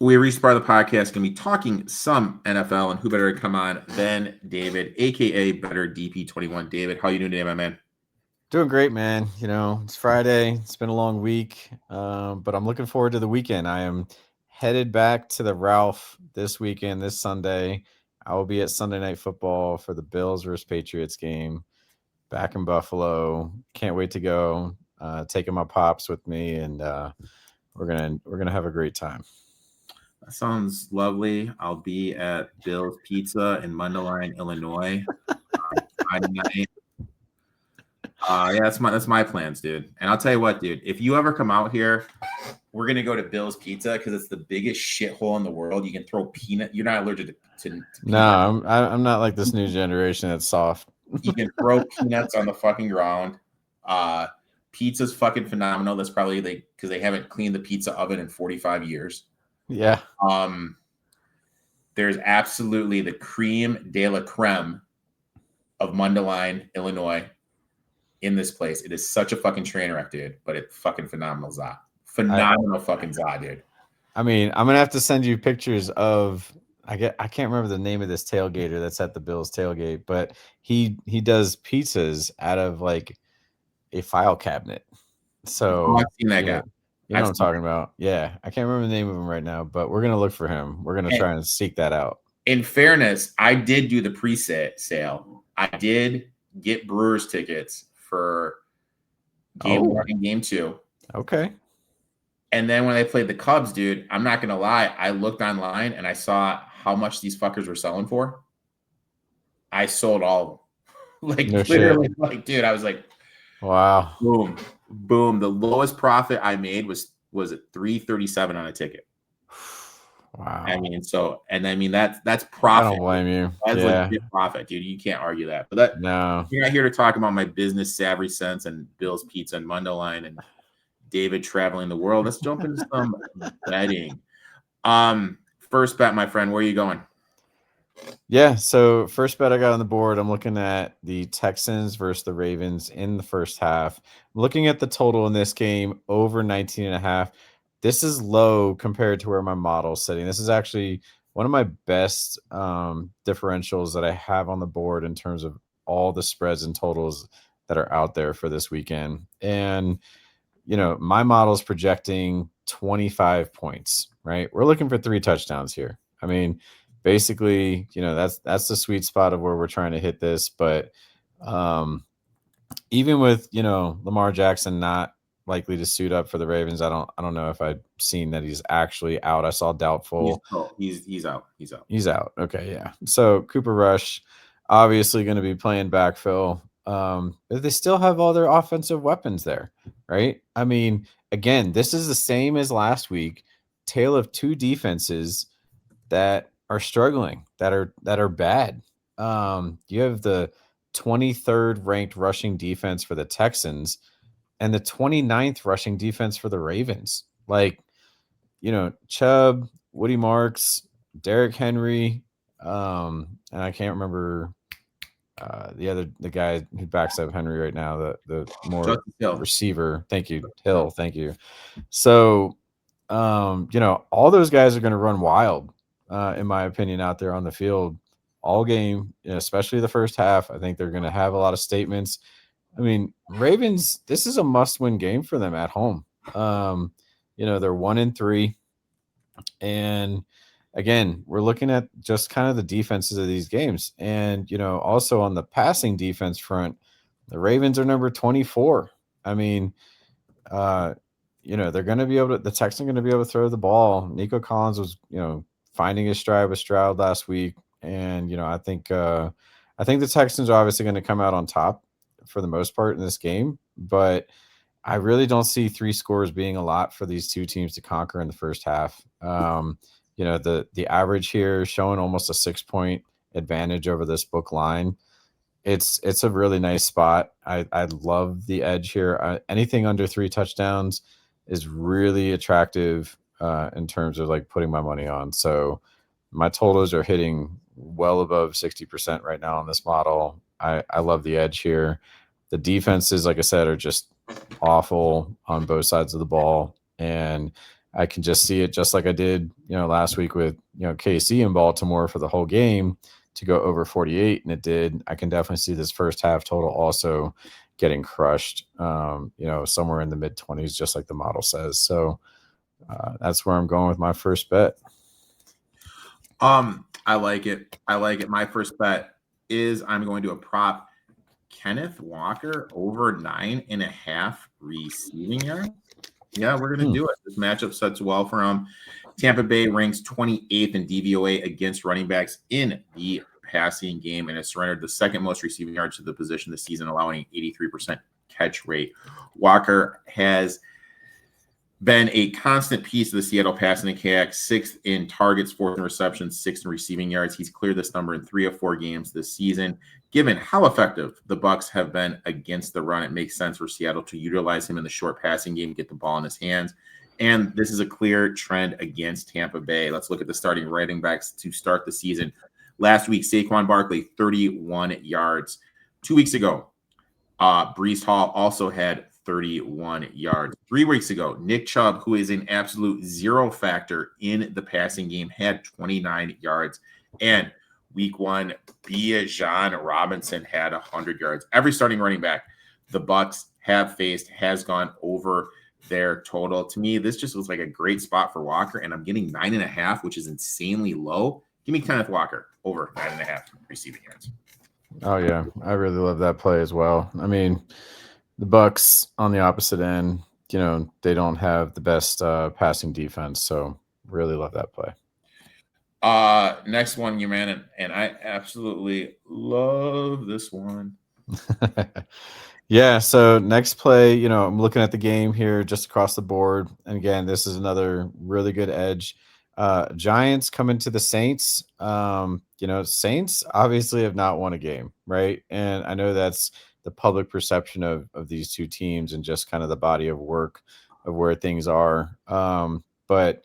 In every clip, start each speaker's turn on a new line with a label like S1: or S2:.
S1: We restart the podcast. Going to be talking some NFL, and who better to come on than David, aka Better DP21. David, how you doing today, my man?
S2: Doing great, man. It's Friday. It's been a long week, but I'm looking forward to the weekend. I am headed back to the Ralph this weekend, this Sunday. I will be at Sunday Night Football for the Bills versus Patriots game back in Buffalo. Can't wait to go. Taking my pops with me, and we're gonna have a great time.
S1: That sounds lovely. I'll be at Bill's Pizza in Mundelein, Illinois, Friday night. Yeah, that's my plans, dude. And I'll tell you what, dude. If you ever come out here, we're gonna go to Bill's Pizza because it's the biggest shithole in the world. You can throw peanut. You're not allergic to
S2: No, I'm not like this new generation that's soft.
S1: You can throw peanuts on the fucking ground. Pizza's fucking phenomenal. That's probably because they haven't cleaned the pizza oven in 45 years.
S2: Yeah.
S1: There's absolutely the creme de la creme of Mundelein, Illinois, in this place. It is such a fucking train wreck, dude. But it's fucking phenomenal, za. Phenomenal fucking za, dude.
S2: I mean, I'm gonna have to send you pictures of. I can't remember the name of this tailgater that's at the Bills tailgate, but he does pizzas out of like a file cabinet. So
S1: I've seen that guy.
S2: You know what I'm talking about? Yeah, I can't remember the name of him right now, but we're gonna look for him. We're gonna try and seek that out.
S1: In fairness, I did do the pre-sale. I did get Brewers tickets for game 1 and game 2.
S2: Okay.
S1: And then when they played the Cubs, dude, I'm not gonna lie, I looked online and I saw how much these fuckers were selling for. I sold all of them. Like no literally, shit. Like, dude, I was like,
S2: wow.
S1: Boom. The lowest profit I made was it $3.37 on a ticket.
S2: Wow.
S1: I mean, that's profit.
S2: I don't blame you.
S1: That's legit profit, dude. You can't argue that. But
S2: no,
S1: you're not here to talk about my business savvy sense and Bill's Pizza and Mundelein and David traveling the world. Let's jump into some betting. First bet, my friend. Where are you going?
S2: Yeah, so first bet I got on the board, I'm looking at the Texans versus the Ravens in the first half. I'm looking at the total in this game, over 19.5. This is low compared to where my model's sitting. This is actually one of my best differentials that I have on the board in terms of all the spreads and totals that are out there for this weekend. And, my model is projecting 25 points, right? We're looking for 3 touchdowns here. I mean, basically, that's the sweet spot of where we're trying to hit this. But even with, Lamar Jackson not likely to suit up for the Ravens, I don't know if I've seen that he's actually out. I saw doubtful.
S1: He's out.
S2: He's out. Okay, yeah. So Cooper Rush obviously going to be playing backfill. They still have all their offensive weapons there, right? I mean, again, this is the same as last week. Tale of 2 defenses that are struggling, that are bad. You have the 23rd ranked rushing defense for the Texans and the 29th rushing defense for the Ravens. Like, Chubb, Woody Marks, Derrick Henry, and I can't remember the guy who backs up Henry right now, the more receiver. Thank you, Hill. Thank you. So, all those guys are going to run wild, in my opinion, out there on the field all game, especially the first half. I think they're going to have a lot of statements. I mean, Ravens, this is a must-win game for them at home. They're 1-3, and again, we're looking at just kind of the defenses of these games. And, also on the passing defense front, the Ravens are number 24. I mean, they're going to be able to, the Texans are going to be able to throw the ball. Nico Collins was, finding his stride with Stroud last week. And, I think the Texans are obviously going to come out on top for the most part in this game, but I really don't see 3 scores being a lot for these 2 teams to conquer in the first half. The average here showing almost a 6-point advantage over this book line. It's a really nice spot. I love the edge here. Anything under 3 touchdowns is really attractive in terms of like putting my money on. So my totals are hitting well above 60% right now on this model. I love the edge here. The defenses, like I said, are just awful on both sides of the ball. And I can just see it just like I did, last week with, KC in Baltimore for the whole game to go over 48, and it did. I can definitely see this first half total also getting crushed, somewhere in the mid 20s, just like the model says. So that's where I'm going with my first bet.
S1: I like it. My first bet is I'm going to a prop Kenneth Walker over 9.5 receiving yards. Yeah, we're going to do it. This matchup sets well for him. Tampa Bay ranks 28th in DVOA against running backs in the passing game and has surrendered the second most receiving yards to the position this season, allowing 83% catch rate. Walker has been a constant piece of the Seattle passing attack, 6th in targets, 4th in receptions, 6th in receiving yards. He's cleared this number in 3 of 4 games this season. Given how effective the Bucs have been against the run, it makes sense for Seattle to utilize him in the short passing game, get the ball in his hands. And this is a clear trend against Tampa Bay. Let's look at the starting running backs to start the season. Last week, Saquon Barkley, 31 yards. 2 weeks ago, Breece Hall also had 31 yards. 3 weeks ago, Nick Chubb, who is an absolute zero factor in the passing game, had 29 yards. And week 1, Bijan Robinson had 100 yards. Every starting running back the Bucs have faced has gone over their total. To me, this just looks like a great spot for Walker, and I'm getting 9.5, which is insanely low. Give me Kenneth Walker over 9.5 receiving yards.
S2: Oh yeah, I really love that play as well. I mean, the Bucs on the opposite end, they don't have the best passing defense, so really love that play.
S1: Next one, you man, and I absolutely love this one.
S2: Yeah, so next play, I'm looking at the game here just across the board, and again, this is another really good edge. Giants coming to the Saints. Saints obviously have not won a game, right? And I know that's the public perception of these two teams and just kind of the body of work of where things are. But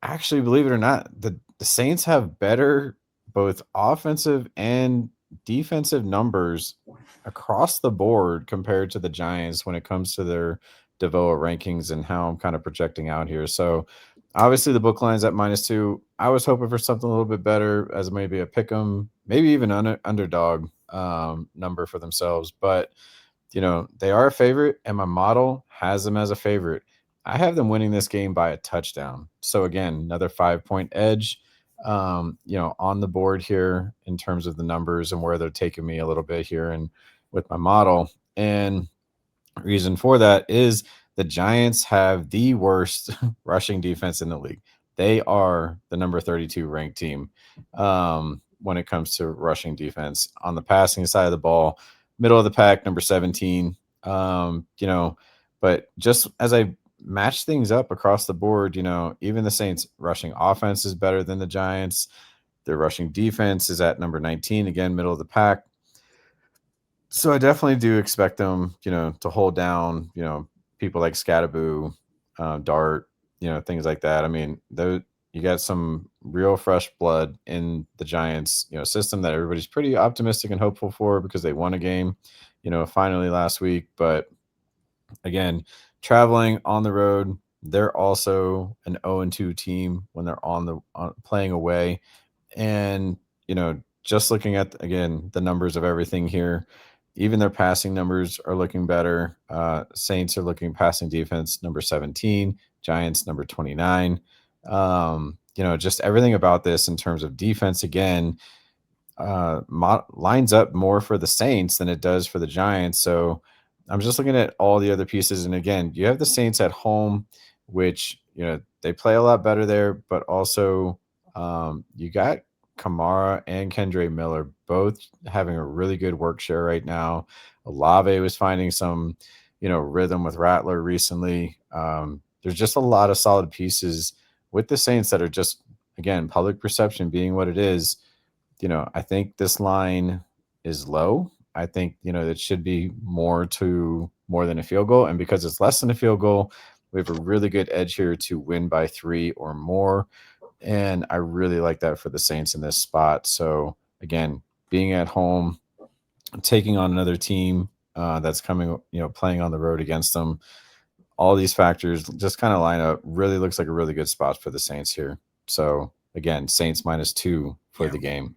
S2: actually, believe it or not, the Saints have better both offensive and defensive numbers across the board compared to the Giants when it comes to their DVOA rankings and how I'm kind of projecting out here. So obviously the book line's at -2. I was hoping for something a little bit better as maybe a pick 'em, maybe even underdog number for themselves. But, they are a favorite, and my model has them as a favorite. I have them winning this game by a touchdown. So again, another 5-point edge, on the board here in terms of the numbers and where they're taking me a little bit here and with my model. And reason for that is the Giants have the worst rushing defense in the league. They are the number 32 ranked team when it comes to rushing defense. On the passing side of the ball, middle of the pack, number 17. But just as I match things up across the board, even the Saints rushing offense is better than the Giants. Their rushing defense is at number 19, again, middle of the pack. So I definitely do expect them, to hold down, people like Scatterboo, Dart, things like that. I mean, you got some real fresh blood in the Giants, system that everybody's pretty optimistic and hopeful for because they won a game, finally last week. But again, traveling on the road, they're also an 0-2 team when they're playing away. And, just looking at, again, the numbers of everything here, even their passing numbers are looking better. Saints are looking passing defense number 17, Giants number 29. Just everything about this in terms of defense, again, lines up more for the Saints than it does for the Giants. So I'm just looking at all the other pieces. And again, you have the Saints at home, which, they play a lot better there, but also you got Kamara and Kendre Miller both having a really good work share right now. Olave was finding some, rhythm with Rattler recently. There's just a lot of solid pieces with the Saints that are just, again, public perception being what it is. I think this line is low. I think, it should be more than a field goal. And because it's less than a field goal, we have a really good edge here to win by 3 or more. And I really like that for the Saints in this spot. So again, being at home, taking on another team that's coming, playing on the road against them. all these factors just kind of line up. Really looks like a really good spot for the Saints here. So again, Saints -2 for the game.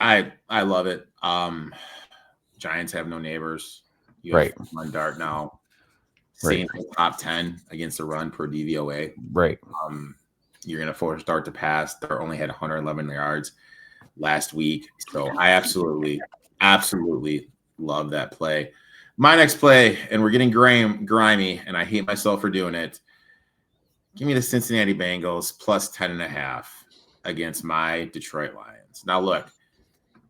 S1: I love it. Giants have no neighbors. You have one dart now. Saints top 10 against the run per DVOA.
S2: Right.
S1: You're going to force Dart to pass. They only had 111 yards last week. So I absolutely love that play. My next play, and we're getting grimy, and I hate myself for doing it. Give me the Cincinnati Bengals plus 10.5 against my Detroit Lions. Now, look,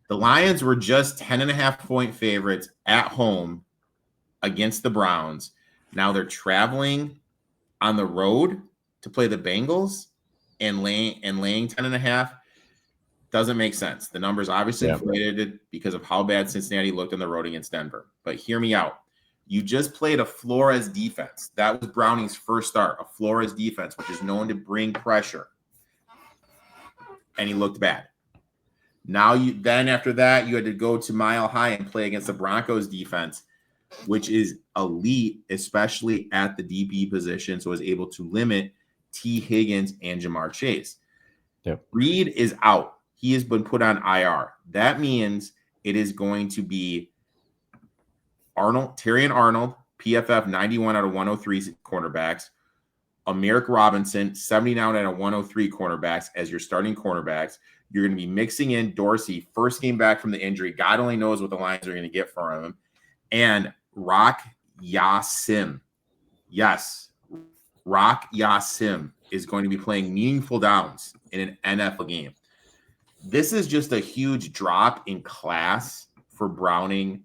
S1: the Lions were just 10.5-point favorites at home against the Browns. Now they're traveling on the road to play the Bengals and laying 10.5. Doesn't make sense. The numbers obviously inflated because of how bad Cincinnati looked on the road against Denver. But hear me out. You just played a Flores defense. That was Browning's first start, a Flores defense, which is known to bring pressure. And he looked bad. Now then after that, you had to go to Mile High and play against the Broncos defense, which is elite, especially at the DB position, so is able to limit T. Higgins and Jamar Chase. Reed is out. He has been put on IR. That means it is going to be Terrion Arnold, PFF 91 out of 103 cornerbacks, Amaric Robinson, 79 out of 103 cornerbacks as your starting cornerbacks. You're going to be mixing in Dorsey, first game back from the injury. God only knows what the Lions are going to get from him. And Rock Yasim. Yes, Rock Yasim is going to be playing meaningful downs in an NFL game. This is just a huge drop in class for Browning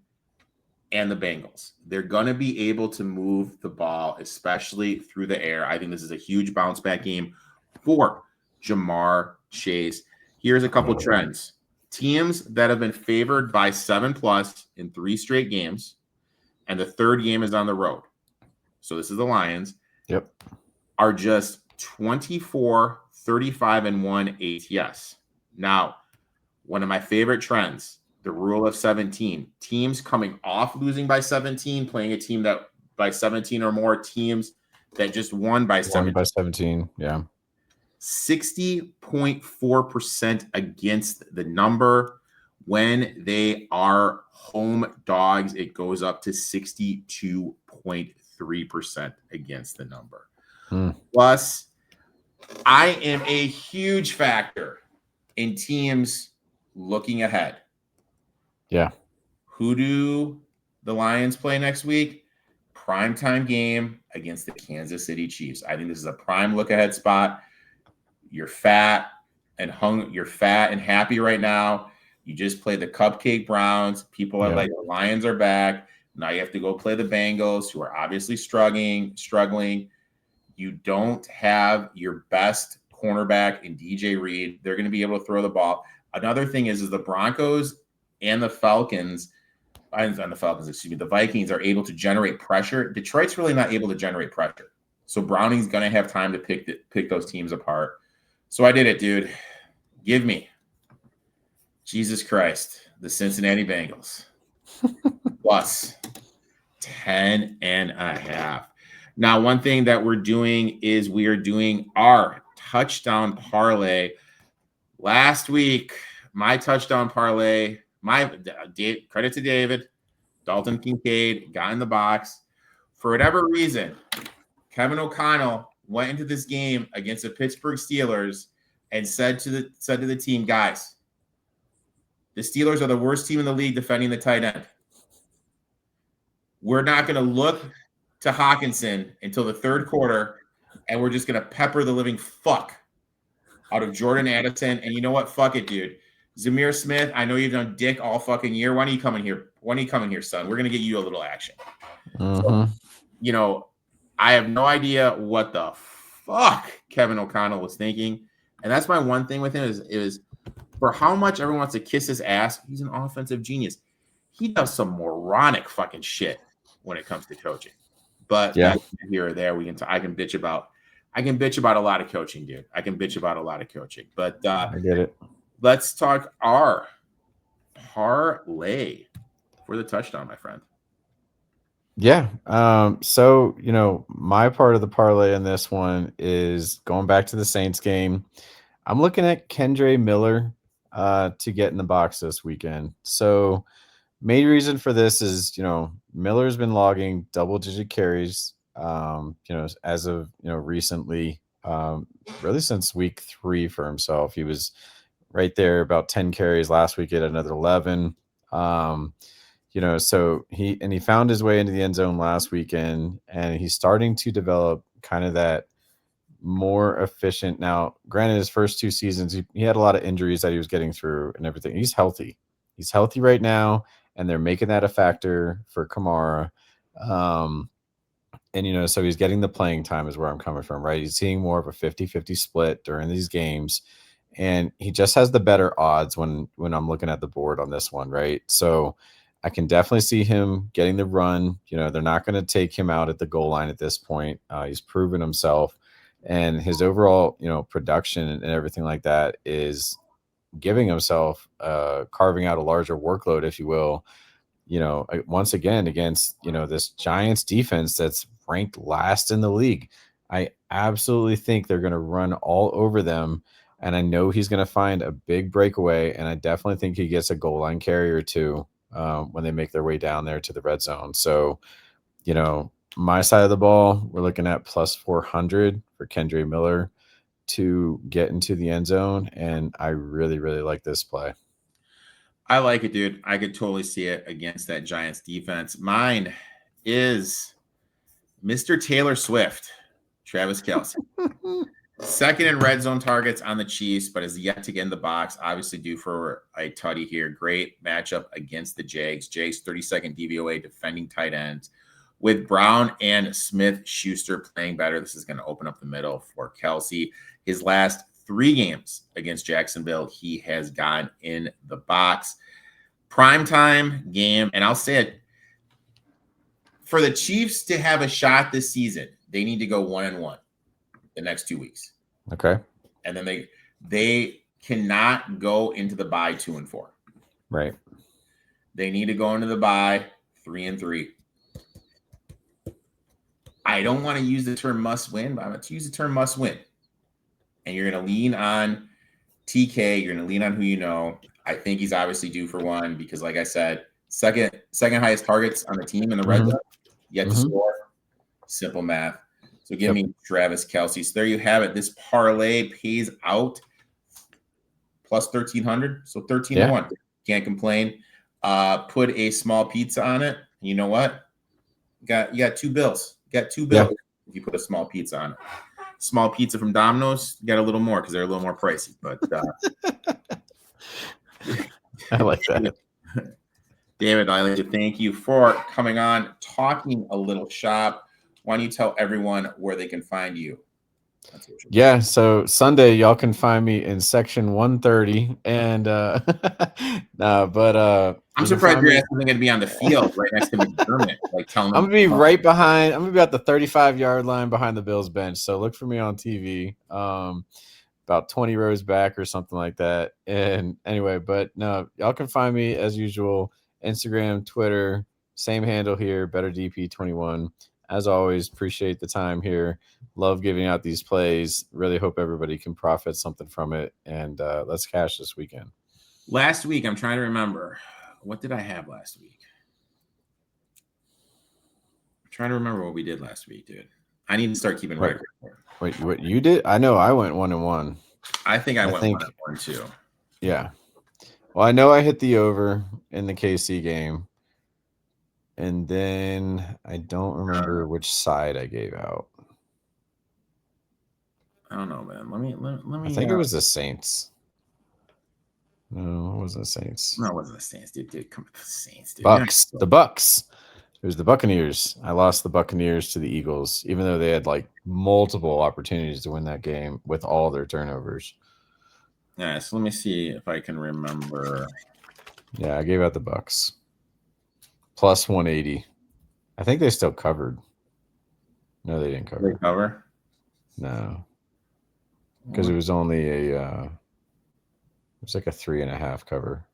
S1: and the Bengals. They're going to be able to move the ball, especially through the air. I think this is a huge bounce back game for Jamar Chase. Here's a couple trends. Teams that have been favored by 7+ in 3 straight games, and the third game is on the road. So this is the Lions. Are just 24, 35, and 1 ATS. Now, one of my favorite trends, the rule of 17. Teams coming off losing by 17, playing a team that by 17 or more, teams that just won by 17. 60.4% against the number. When they are home dogs, it goes up to 62.3% against the number. Plus, I am a huge factor in teams looking ahead. Who do the Lions play next week? Primetime game against the Kansas City Chiefs. I think this is a prime look ahead spot. You're fat and happy right now. You just played the Cupcake Browns. People are like, the Lions are back. Now you have to go play the Bengals, who are obviously struggling. You don't have your best cornerback in DJ Reed. They're going to be able to throw the ball. Another thing is the Broncos and the the Vikings are able to generate pressure. Detroit's really not able to generate pressure. So Browning's going to have time to pick those teams apart. So I did it, dude. Give me, Jesus Christ, the Cincinnati Bengals plus 10.5. Now, one thing that we're doing is we are doing our touchdown parlay. Last week, my touchdown parlay, credit to David, Dalton Kincaid got in the box. For whatever reason, Kevin O'Connell went into this game against the Pittsburgh Steelers and said to the team, guys, the Steelers are the worst team in the league defending the tight end. We're not going to look to Hawkinson until the third quarter, and we're just going to pepper the living fuck out of Jordan Addison. And you know what? Fuck it, dude. Zamir Smith, I know you've done dick all fucking year. Why don't you come in here? Son? We're going to get you a little action. So, I have no idea what the fuck Kevin O'Connell was thinking. And that's my one thing with him is for how much everyone wants to kiss his ass, he's an offensive genius. He does some moronic fucking shit when it comes to coaching. But here or there, I can bitch about a lot of coaching, dude. I can bitch about a lot of coaching. But
S2: I get it.
S1: Let's talk our parlay for the touchdown, my friend.
S2: Yeah. So, my part of the parlay in this one is going back to the Saints game. I'm looking at Kendre Miller to get in the box this weekend. So, main reason for this is, Miller's been logging double-digit carries, as of, recently, really since week 3 for himself. He was right there about 10 carries last week at another 11. So he found his way into the end zone last weekend, and he's starting to develop kind of that more efficient. Now, granted, his first 2 seasons, he had a lot of injuries that he was getting through and everything. He's healthy. He's healthy right now, and they're making that a factor for Kamara. And so he's getting the playing time is where I'm coming from, right? He's seeing more of a 50-50 split during these games, and he just has the better odds when I'm looking at the board on this one, right? So I can definitely see him getting the run. They're not going to take him out at the goal line at this point. He's proven himself, and his overall, production and everything like that is giving himself, carving out a larger workload, if you will, once again against, this Giants defense that's ranked last in the league. I absolutely think they're going to run all over them. And I know he's going to find a big breakaway. And I definitely think he gets a goal line carry or two when they make their way down there to the red zone. So, my side of the ball, we're looking at plus 400 for Kendre Miller to get into the end zone. And I really, really like this play.
S1: I like it, dude. I could totally see it against that Giants defense. Mine is Mr. Taylor Swift, Travis Kelce. Second in red zone targets on the Chiefs, but is yet to get in the box. Obviously due for a tutty here. Great matchup against the Jags. Jags 32nd DVOA defending tight ends. With Brown and Smith-Schuster playing better, this is going to open up the middle for Kelce. His last 3 games against Jacksonville, he has gone in the box. Primetime game, and I'll say it, for the Chiefs to have a shot this season, they need to go 1-1 the next 2 weeks.
S2: Okay.
S1: And then they cannot go into the bye 2-4.
S2: Right.
S1: They need to go into the bye 3-3. I don't want to use the term must win, but I'm going to use the term must win. And you're going to lean on TK. You're going to lean on who you know. I think he's obviously due for one because, like I said, second highest targets on the team in the red zone, yet to score. Simple math. So give me Travis Kelce. So there you have it. This parlay pays out plus 1,300. So 13-1. Can't complain. Put a small pizza on it. You know what? You got 2 bills. You got 2 bills if you put a small pizza on it. Small pizza from Domino's, you got a little more because they're a little more pricey. But
S2: I like that.
S1: David, I'd like to thank you for coming on, talking a little shop. Why don't you tell everyone where they can find you?
S2: Yeah, so Sunday y'all can find me in section 130, and I'm
S1: surprised you're asking going to be on the field right next to McDermott. Like, tell them
S2: I'm gonna be right behind. I'm gonna be at the 35-yard line behind the Bills bench. So look for me on TV, about 20 rows back or something like that. And anyway, but no, y'all can find me as usual, Instagram, Twitter, same handle here, bettordp21. As always, appreciate the time here. Love giving out these plays. Really hope everybody can profit something from it. And let's cash this weekend.
S1: Last week, I'm trying to remember. What did I have last week? I'm trying to remember what we did last week, dude. I need to start keeping record.
S2: Wait, what you did? I know I went 1-1.
S1: I think I went 1-1 too.
S2: Yeah. Well, I know I hit the over in the KC game. And then I don't remember which side I gave out.
S1: I don't know, man. Let me.
S2: I think it was the Saints. No, it wasn't the Saints.
S1: No, it wasn't the Saints, dude. Come on, the Saints, dude.
S2: Bucks. The Bucks. It was the Buccaneers. I lost the Buccaneers to the Eagles, even though they had like multiple opportunities to win that game with all their turnovers.
S1: Yeah, so let me see if I can remember.
S2: Yeah, I gave out the Bucks. Plus 180. I think they still covered. No, they didn't cover.
S1: They cover?
S2: No. Because it was only it was like a 3.5 cover.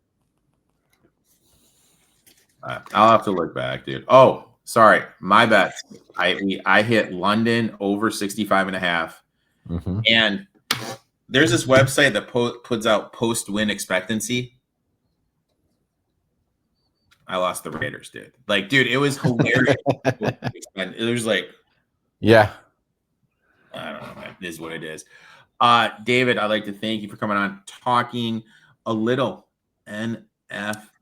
S1: I'll have to look back, dude. Oh, Sorry, my bets. I hit London over 65.5.
S2: Mm-hmm.
S1: And there's this website that puts out post-win expectancy. I lost the Raiders, dude. Like, dude, it was hilarious. It was like,
S2: yeah.
S1: I don't know, man. It is what it is. David, I'd like to thank you for coming on, talking a little NFL.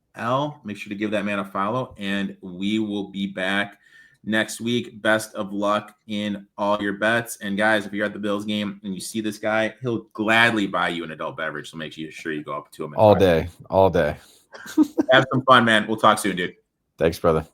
S1: Make sure to give that man a follow, and we will be back next week. Best of luck in all your bets. And guys, if you're at the Bills game and you see this guy, he'll gladly buy you an adult beverage. So make sure you go up to him.
S2: All day.
S1: Have some fun, man. We'll talk soon, dude.
S2: Thanks, brother.